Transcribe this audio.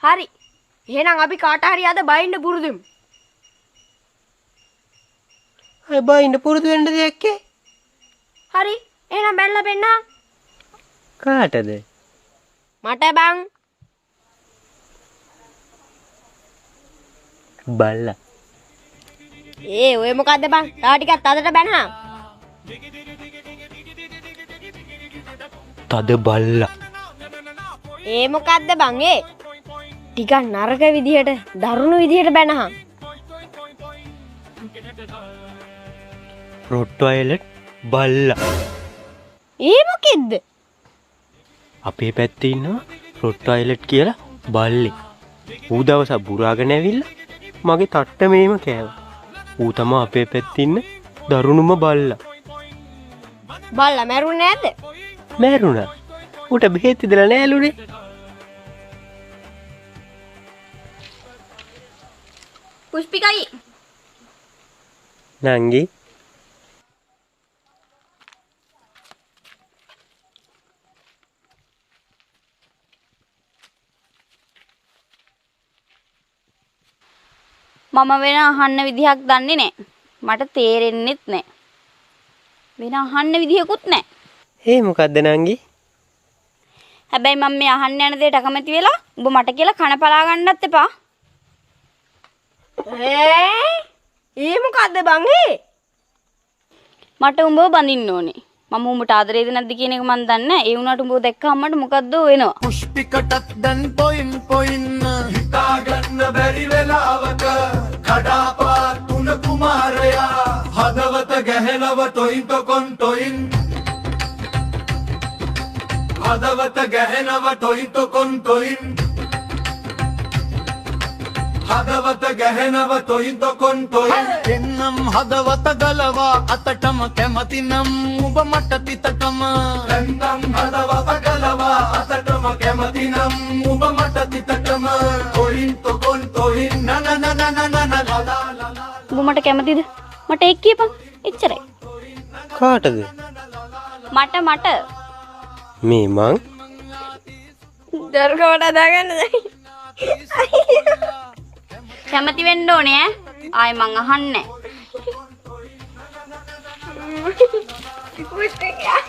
හරි. එහෙනම් අපි කාට හරි අද බයින්න පුරුදුමු. අය බයින්න පුරුදු වෙන්න දෙයක් ඒ. හරි. එහෙනම් බැලලා පෙන්නන්න. කාටද? මට බං. බල්ලා. ඔය මොකද්ද බං? තව ටිකක් අදට බැනහන්. තද බල්ලා. මොකද්ද බං ඒ? ටිකක් නරක විදියට, දරුණු විදියට බැනහන්. රොට්වයිලට් බල්ලා. මොකෙද්ද? අපේ පැත්තේ ඉන්නවා රොට්වයිලට් කියලා බල්ලෙක්. ඌ දවසක් බුරාගෙන ඇවිල්ලා මගේ තට්ට මේම කෑවා. ඌ තමයි අපේ පැත්තේ ඉන්න දරුණුම බල්ලා. බල්ලා මැරුණේ නැද්ද? මැරුණා. ඌට බෙහෙත් ඉදලා නෑලුනේ. පුෂ්පිකයි. නංගි. මම වෙන අහන්න විදිහක් දන්නේ නැහැ. මට තේරෙන්නෙත් නැහැ. වෙන අහන්න විදිහකුත් නැහැ. මොකද්ද නංගි? හැබැයි මම මේ අහන්න යන දෙයට අකමැති වෙලා ඔබ මට කියලා කන පලා ගන්නත් එපා. මොකද්ද බං ඒ? මට උඹව බඳින්න ඕනේ. මම උඹට ආදරේද නැද්ද කියන එක මන් දන්නේ නැහැ. ඒ වුණාට උඹව දැක්කම මට මොකද්ද වෙනවා. පුෂ්පිකටත් දැන් පොයින් හිතා ගන්න බැරි වෙලාවක කඩාපා තුන කුමාරයා හදවත ගැහෙනව ටොයින් ටොකොන් ටොයින් හදවත ගැහෙනව ටොයින් ටොකොන් ටොයින් හදවත ගැහෙනව ටොයින් ටොකොන් ටොයින් එන්නම් හදවත ගලවා අතටම කැමතිනම් ඔබ මට තිතකම එන්නම් හදවත ගලවා අතටම කැමතිනම් ඔබ මට තිතකම ටොයින් ටොකොන් ටොයින් උඹ මට කැමතිද? මට එක් කියපන්. එච්චරයි. කාටද? මට මේ මං දර්ගවට දාගන්නද? කැමති වෙන්න ඕනේ ඈ. ආයි මං අහන්නේ නැහැ. පුෂ්පිකා